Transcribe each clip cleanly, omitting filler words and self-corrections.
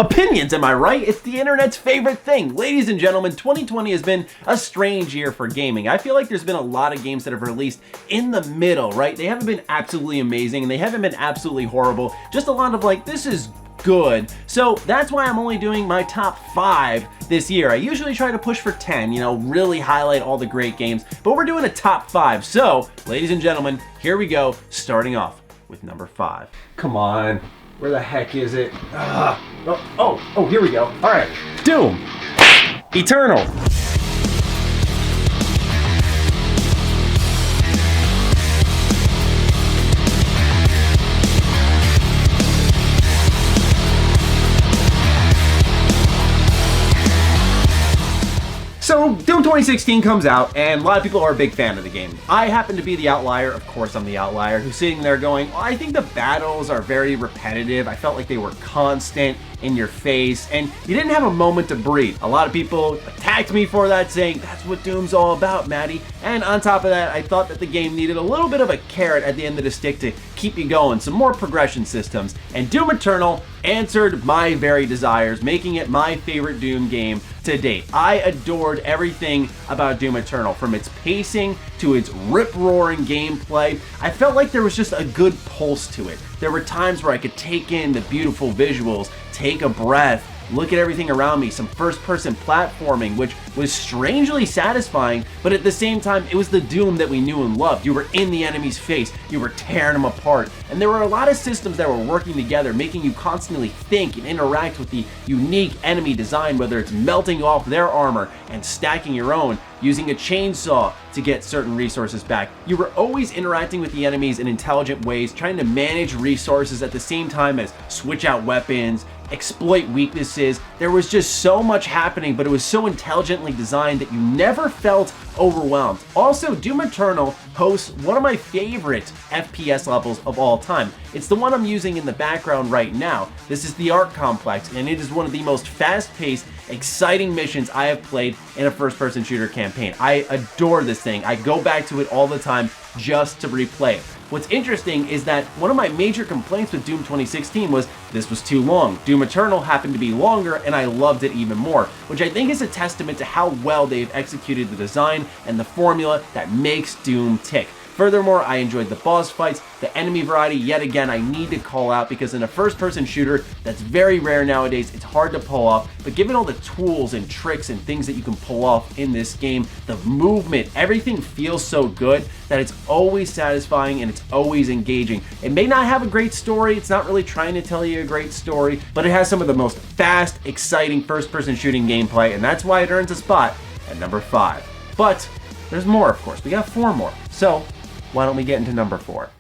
Opinions, am I right? It's the internet's favorite thing. Ladies and gentlemen, 2020 has been a strange year for gaming. I feel like there's been a lot of games that have released in the middle, right? They haven't been absolutely amazing and they haven't been absolutely horrible. Just a lot of like, this is good. So that's why I'm only doing my top 5 this year. I usually try to push for 10, really highlight all the great games, but we're doing a top 5. So, ladies and gentlemen, here we go, starting off with number 5. Come on. Where the heck is it? Oh, here we go. All right, Doom Eternal. So, Doom 2016 comes out, and a lot of people are a big fan of the game. I happen to be the outlier, of course I'm the outlier, who's sitting there going, I think the battles are very repetitive. I felt like they were constant, in your face, and you didn't have a moment to breathe. A lot of people attacked me for that, saying, that's what Doom's all about, Matty. And on top of that, I thought that the game needed a little bit of a carrot at the end of the stick to keep you going, some more progression systems. And Doom Eternal answered my very desires, making it my favorite Doom game to date. I adored everything about Doom Eternal, from its pacing to its rip-roaring gameplay. I felt like there was just a good pulse to it. There were times where I could take in the beautiful visuals, take a breath, look at everything around me, some first-person platforming, which was strangely satisfying, but at the same time, it was the Doom that we knew and loved. You were in the enemy's face, you were tearing them apart, and there were a lot of systems that were working together, making you constantly think and interact with the unique enemy design, whether it's melting off their armor and stacking your own, using a chainsaw to get certain resources back. You were always interacting with the enemies in intelligent ways, trying to manage resources at the same time as switch out weapons, exploit weaknesses. There was just so much happening, but it was so intelligently designed that you never felt overwhelmed. Also, Doom Eternal hosts one of my favorite FPS levels of all time. It's the one I'm using in the background right now. This is the Arc Complex, and it is one of the most fast-paced, exciting missions I have played in a first-person shooter campaign. I adore this thing. I go back to it all the time just to replay it. What's interesting is that one of my major complaints with Doom 2016 was this was too long. Doom Eternal happened to be longer, and I loved it even more, which I think is a testament to how well they've executed the design and the formula that makes Doom tick. Furthermore, I enjoyed the boss fights, the enemy variety. Yet again, I need to call out, because in a first-person shooter that's very rare nowadays, it's hard to pull off, but given all the tools and tricks and things that you can pull off in this game, the movement, everything feels so good that it's always satisfying and it's always engaging. It may not have a great story, it's not really trying to tell you a great story, but it has some of the most fast, exciting first-person shooting gameplay, and that's why it earns a spot at number 5. But there's more, of course. We got 4 more. So why don't we get into number 4?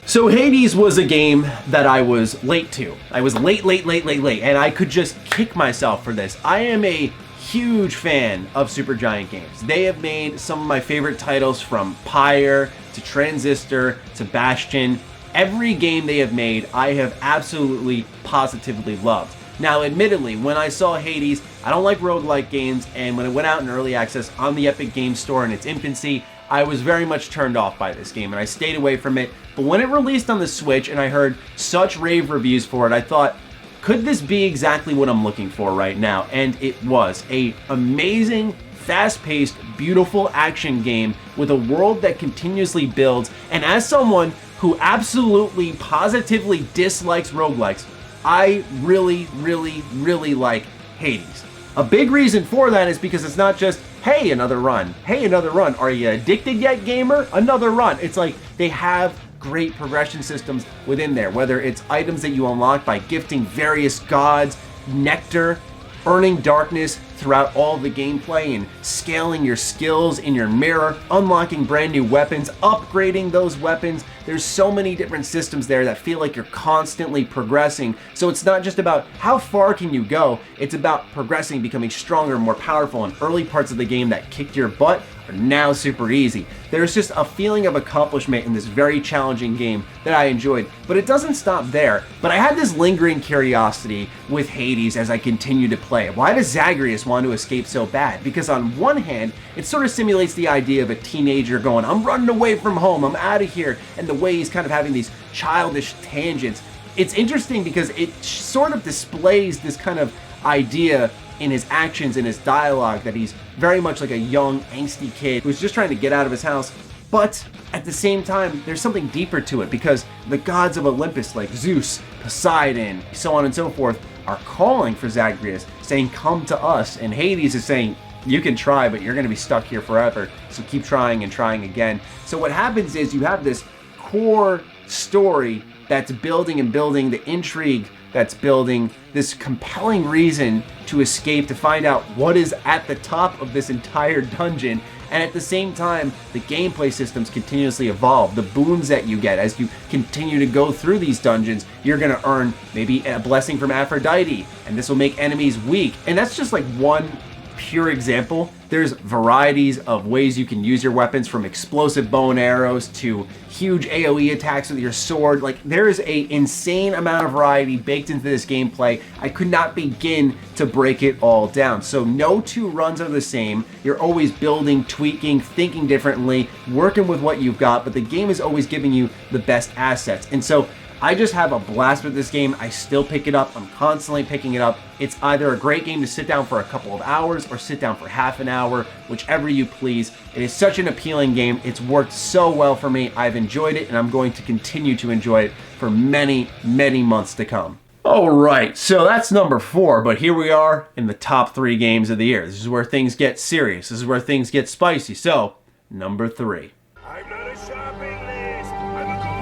So Hades was a game that I was late to. I was late, and I could just kick myself for this. I am a huge fan of Supergiant Games. They have made some of my favorite titles, from Pyre to Transistor to Bastion. Every game they have made, I have absolutely, positively loved. Now, admittedly, when I saw Hades, I don't like roguelike games, and when it went out in early access on the Epic Games Store in its infancy, I was very much turned off by this game, and I stayed away from it. But when it released on the Switch and I heard such rave reviews for it, I thought, could this be exactly what I'm looking for right now? And it was an amazing, fast-paced, beautiful action game with a world that continuously builds. And as someone who absolutely, positively dislikes roguelikes, I really, really like Hades. A big reason for that is because it's not just, hey, another run. Hey, another run. Are you addicted yet, gamer? Another run. It's like they have great progression systems within there, whether it's items that you unlock by gifting various gods, nectar, earning darkness throughout all the gameplay, and scaling your skills in your mirror, unlocking brand new weapons, upgrading those weapons. There's so many different systems there that feel like you're constantly progressing. So it's not just about how far can you go, it's about progressing, becoming stronger, more powerful in early parts of the game that kicked your butt, are now super easy. There's just a feeling of accomplishment in this very challenging game that I enjoyed, but it doesn't stop there. But I had this lingering curiosity with Hades as I continued to play. Why does Zagreus want to escape so bad? Because on one hand, it sort of simulates the idea of a teenager going, I'm running away from home, I'm out of here, and the way he's kind of having these childish tangents. It's interesting because it sort of displays this kind of idea in his actions, in his dialogue, that he's very much like a young, angsty kid who's just trying to get out of his house. But at the same time, there's something deeper to it, because the gods of Olympus like Zeus, Poseidon, so on and so forth, are calling for Zagreus, saying, come to us. And Hades is saying, you can try, but you're going to be stuck here forever, so keep trying and trying again. So what happens is you have this core story that's building and building, the intrigue that's building, this compelling reason to escape, to find out what is at the top of this entire dungeon. And at the same time, the gameplay systems continuously evolve. The boons that you get as you continue to go through these dungeons, you're going to earn maybe a blessing from Aphrodite, and this will make enemies weak. And that's just like one pure example. There's varieties of ways you can use your weapons, from explosive bow and arrows to huge AoE attacks with your sword. Like, there is a insane amount of variety baked into this gameplay. I could not begin to break it all down. So no two runs are the same. You're always building, tweaking, thinking differently, working with what you've got, but the game is always giving you the best assets. And so I just have a blast with this game. I still pick it up. I'm constantly picking it up. It's either a great game to sit down for a couple of hours or sit down for half an hour, whichever you please. It is such an appealing game. It's worked so well for me. I've enjoyed it, and I'm going to continue to enjoy it for many, many months to come. All right, so that's number 4, but here we are in the top 3 games of the year. This is where things get serious. This is where things get spicy. So, number 3. I'm not a shopping list. I'm a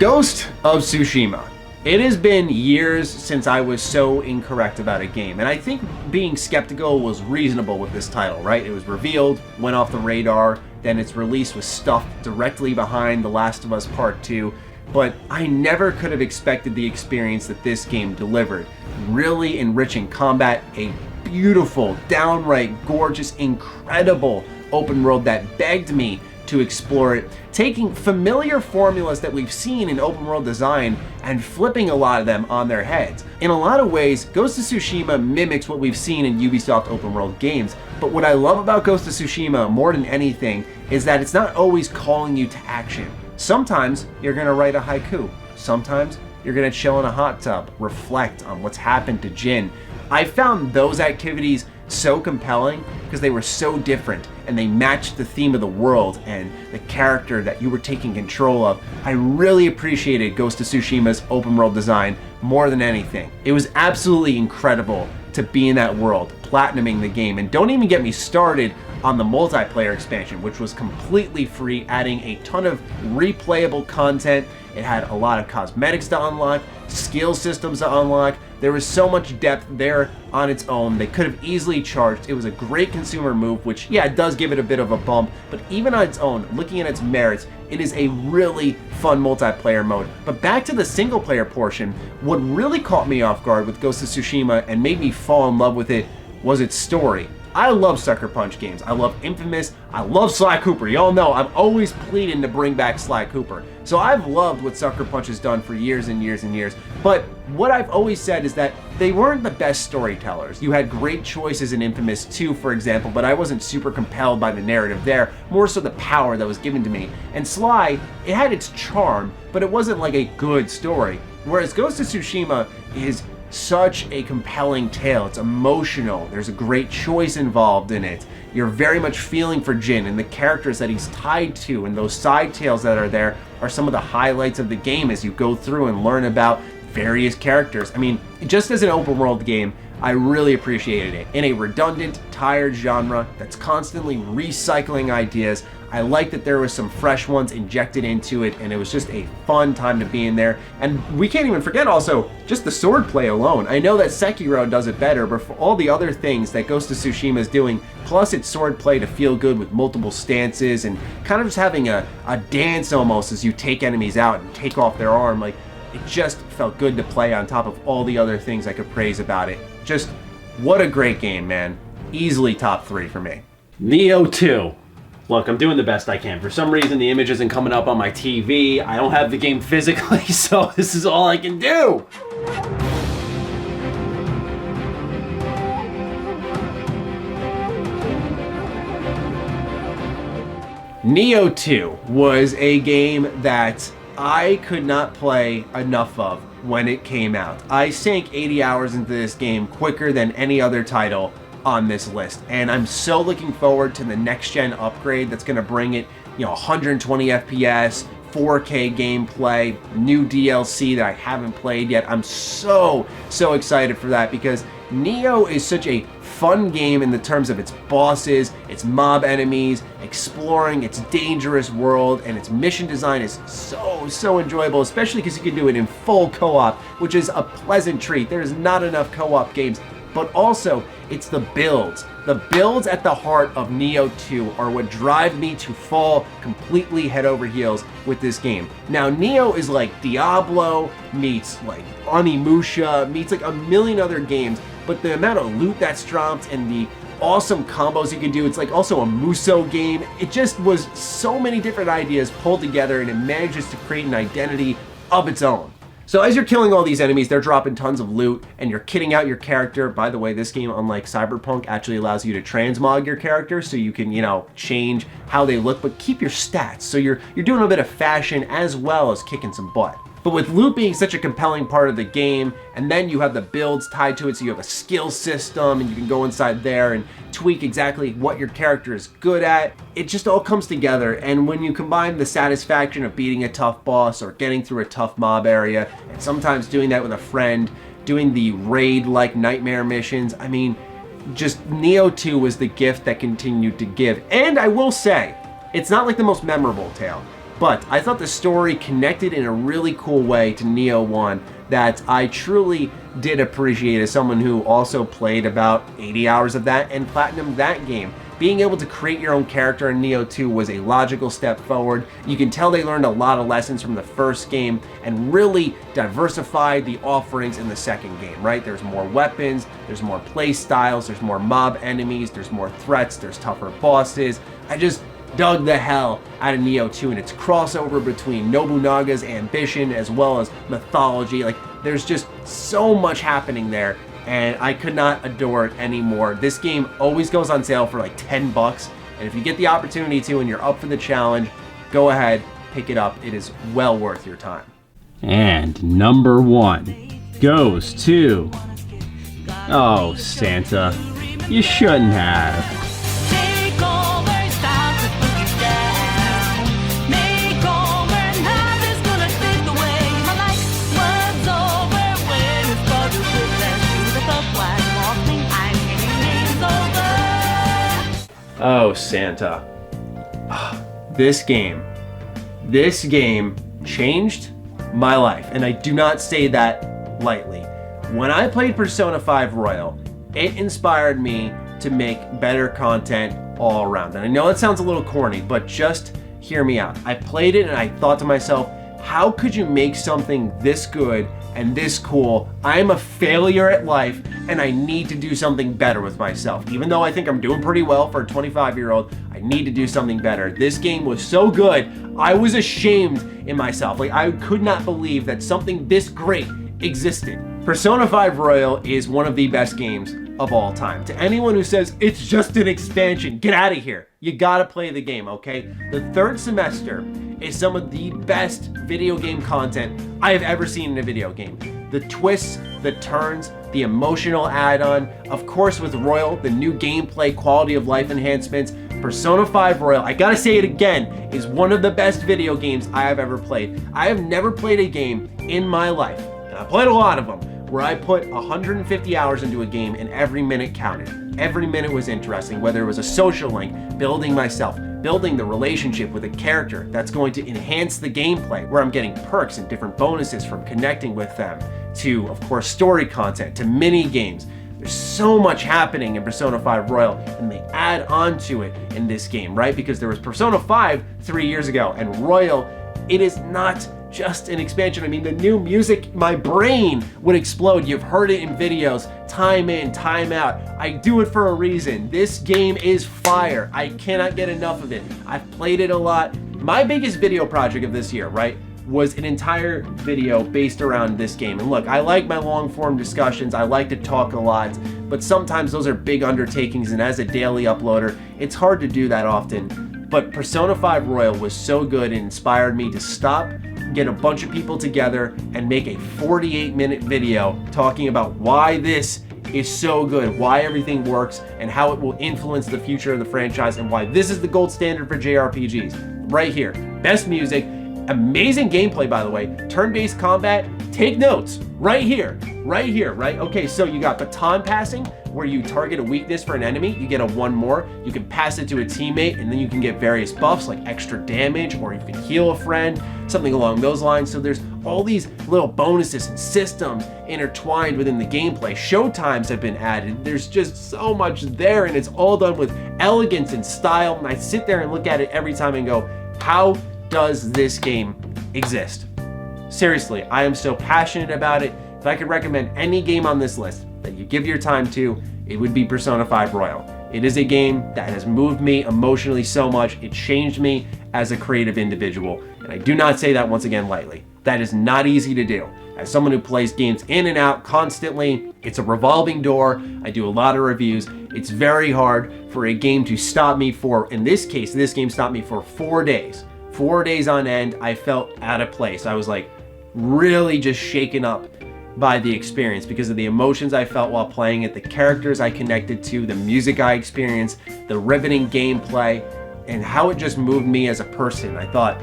Ghost of Tsushima. It has been years since I was so incorrect about a game, and I think being skeptical was reasonable with this title, right? It was revealed, went off the radar, then its release was stuffed directly behind The Last of Us Part 2, but I never could have expected the experience that this game delivered. Really enriching combat, a beautiful, downright gorgeous, incredible open world that begged me to explore it, taking familiar formulas that we've seen in open world design and flipping a lot of them on their heads. In a lot of ways, Ghost of Tsushima mimics what we've seen in Ubisoft open world games, but what I love about Ghost of Tsushima more than anything is that it's not always calling you to action. Sometimes you're gonna write a haiku. Sometimes you're gonna chill in a hot tub, reflect on what's happened to Jin. I found those activities so compelling because they were so different and they matched the theme of the world and the character that you were taking control of. I really appreciated Ghost of Tsushima's open world design more than anything. It was absolutely incredible to be in that world, platinuming the game. And don't even get me started on the multiplayer expansion, which was completely free, adding a ton of replayable content. It had a lot of cosmetics to unlock, skill systems to unlock. There was so much depth there on its own. They could have easily charged. It was a great consumer move, which, yeah, it does give it a bit of a bump, but even on its own, looking at its merits, it is a really fun multiplayer mode. But back to the single player portion, what really caught me off guard with Ghost of Tsushima and made me fall in love with it was its story. I love Sucker Punch games. I love Infamous. I love Sly Cooper. Y'all know I'm always pleading to bring back Sly Cooper. So I've loved what Sucker Punch has done for years and years and years. But what I've always said is that they weren't the best storytellers. You had great choices in Infamous 2, for example, but I wasn't super compelled by the narrative there, more so the power that was given to me. And Sly, it had its charm, but it wasn't like a good story. Whereas Ghost of Tsushima is such a compelling tale. It's emotional. There's a great choice involved in it. You're very much feeling for Jin and the characters that he's tied to, and those side tales that are there are some of the highlights of the game as you go through and learn about various characters. I mean, just as an open world game, I really appreciated it. In a redundant, tired genre that's constantly recycling ideas, I like that there was some fresh ones injected into it, and it was just a fun time to be in there. And we can't even forget also just the swordplay alone. I know that Sekiro does it better, but for all the other things that Ghost of Tsushima is doing, plus its swordplay to feel good with multiple stances and kind of just having a dance almost as you take enemies out and take off their arm, like, it just felt good to play on top of all the other things I could praise about it. Just what a great game, man. Easily top 3 for me. Nioh 2. Look, I'm doing the best I can. For some reason, the image isn't coming up on my TV. I don't have the game physically, so this is all I can do. Nioh 2 was a game that I could not play enough of when it came out. I sank 80 hours into this game quicker than any other title on this list, and I'm so looking forward to the next gen upgrade that's going to bring it, 120 FPS, 4K gameplay, new DLC that I haven't played yet. I'm so excited for that because Nioh is such a fun game in the terms of its bosses, its mob enemies, exploring its dangerous world, and its mission design is so enjoyable, especially because you can do it in full co-op, which is a pleasant treat. There's not enough co-op games. But also, it's the builds. The builds at the heart of Nioh 2 are what drive me to fall completely head over heels with this game. Now, Nioh is like Diablo meets like Onimusha meets like a million other games, but the amount of loot that's dropped and the awesome combos you can do, it's like also a Musou game. It just was so many different ideas pulled together, and it manages to create an identity of its own. So as you're killing all these enemies, they're dropping tons of loot, and you're kitting out your character. By the way, this game, unlike Cyberpunk, actually allows you to transmog your character, so you can, change how they look, but keep your stats. So you're doing a bit of fashion as well as kicking some butt. But with loot being such a compelling part of the game, and then you have the builds tied to it, so you have a skill system, and you can go inside there and tweak exactly what your character is good at, it just all comes together. And when you combine the satisfaction of beating a tough boss or getting through a tough mob area, and sometimes doing that with a friend, doing the raid-like nightmare missions, I mean, just Nioh 2 was the gift that continued to give. And I will say, it's not like the most memorable tale, but I thought the story connected in a really cool way to Nioh 1 that I truly did appreciate as someone who also played about 80 hours of that and platinumed that game. Being able to create your own character in Nioh 2 was a logical step forward. You can tell they learned a lot of lessons from the first game and really diversified the offerings in the second game, right? There's more weapons, there's more play styles, there's more mob enemies, there's more threats, there's tougher bosses. I just dug the hell out of Nioh 2 and its crossover between Nobunaga's ambition as well as mythology. Like, there's just so much happening there, and I could not adore it anymore. This game always goes on sale for like $10, and if you get the opportunity to and you're up for the challenge, go ahead, pick it up. It is well worth your time. And number 1 goes to... Oh, Santa, you shouldn't have. Oh, Santa. This game changed my life, and I do not say that lightly. When I played Persona 5 Royal, it inspired me to make better content all around. And I know that sounds a little corny, but just hear me out. I played it and I thought to myself, how could you make something this good and this cool? I'm a failure at life and I need to do something better with myself. Even though I think I'm doing pretty well for a 25-year-old, I need to do something better. This game was so good, I was ashamed in myself. Like, I could not believe that something this great existed. Persona 5 Royal is one of the best games of all time. To anyone who says it's just an expansion, get out of here. You gotta play the game, okay? The third semester is some of the best video game content I have ever seen in a video game. The twists, the turns, the emotional add-on, of course with Royal, the new gameplay, quality of life enhancements. Persona 5 Royal, I gotta say it again, is one of the best video games I have ever played. I have never played a game in my life, and I played a lot of them, where I put 150 hours into a game and every minute counted. Every minute was interesting, whether it was a social link, building myself, building the relationship with a character that's going to enhance the gameplay, where I'm getting perks and different bonuses from connecting with them, to, of course, story content, to mini games. There's so much happening in Persona 5 Royal, and they add on to it in this game, right? Because there was Persona 5 3 years ago, and Royal, it is not just an expansion. I mean, the new music, my brain would explode. You've heard it in videos, time in, time out. I do it for a reason. This game is fire. I cannot get enough of it. I've played it a lot. My biggest video project of this year, right, was an entire video based around this game. And look, I like my long form discussions, I like to talk a lot, but sometimes those are big undertakings, and as a daily uploader, it's hard to do that often. But Persona 5 Royal was so good, and inspired me to stop, get a bunch of people together, and make a 48-minute video talking about why this is so good, why everything works, and how it will influence the future of the franchise, and why this is the gold standard for JRPGs. Right here. Best music, amazing gameplay, by the way, turn-based combat. Take notes right here, right? Okay, so you got baton passing, where you target a weakness for an enemy, you get a 1 more, you can pass it to a teammate, and then you can get various buffs like extra damage, or you can heal a friend, something along those lines. So there's all these little bonuses and systems intertwined within the gameplay. Showtimes have been added. There's just so much there, and it's all done with elegance and style. And I sit there and look at it every time and go, how does this game exist? Seriously, I am so passionate about it. If I could recommend any game on this list that you give your time to, it would be Persona 5 Royal. It is a game that has moved me emotionally so much. It changed me as a creative individual. And I do not say that once again lightly. That is not easy to do. As someone who plays games in and out constantly, it's a revolving door. I do a lot of reviews. It's very hard for a game to stop me for, in this case, this game stopped me for 4 days. 4 days on end. I felt out of place. I was like really just shaken up by the experience because of the emotions I felt while playing it, the characters I connected to, the music I experienced, the riveting gameplay, and how it just moved me as a person. I thought,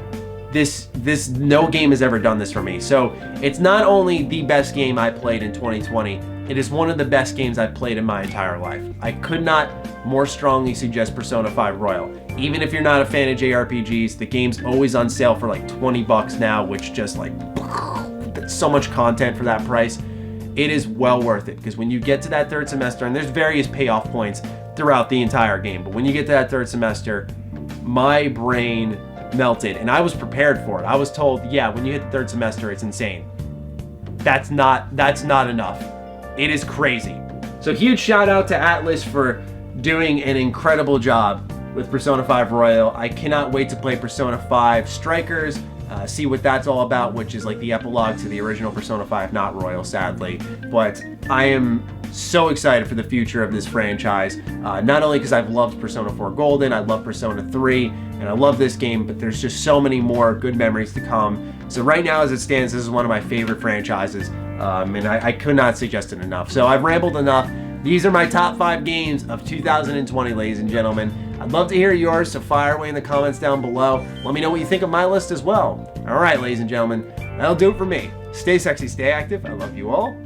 this no game has ever done this for me. So it's not only the best game I played in 2020, it is one of the best games I've played in my entire life. I could not more strongly suggest Persona 5 Royal. Even if you're not a fan of JRPGs, the game's always on sale for like 20 bucks now, which just like, that's so much content for that price. It is well worth it, because when you get to that third semester, and there's various payoff points throughout the entire game, but when you get to that third semester, my brain melted, and I was prepared for it. I was told, yeah, when you hit the third semester, it's insane. That's not enough. It is crazy. So huge shout out to Atlas for doing an incredible job with Persona 5 Royal. I cannot wait to play Persona 5 Strikers, see what that's all about, which is like the epilogue to the original Persona 5, not Royal, sadly. But I am so excited for the future of this franchise, not only because I've loved Persona 4 Golden, I love Persona 3, and I love this game, but there's just so many more good memories to come. So right now, as it stands, this is one of my favorite franchises, and I could not suggest it enough. So I've rambled enough. These are my top 5 games of 2020, ladies and gentlemen. I'd love to hear yours, so fire away in the comments down below. Let me know what you think of my list as well. All right, ladies and gentlemen, that'll do it for me. Stay sexy, stay active. I love you all.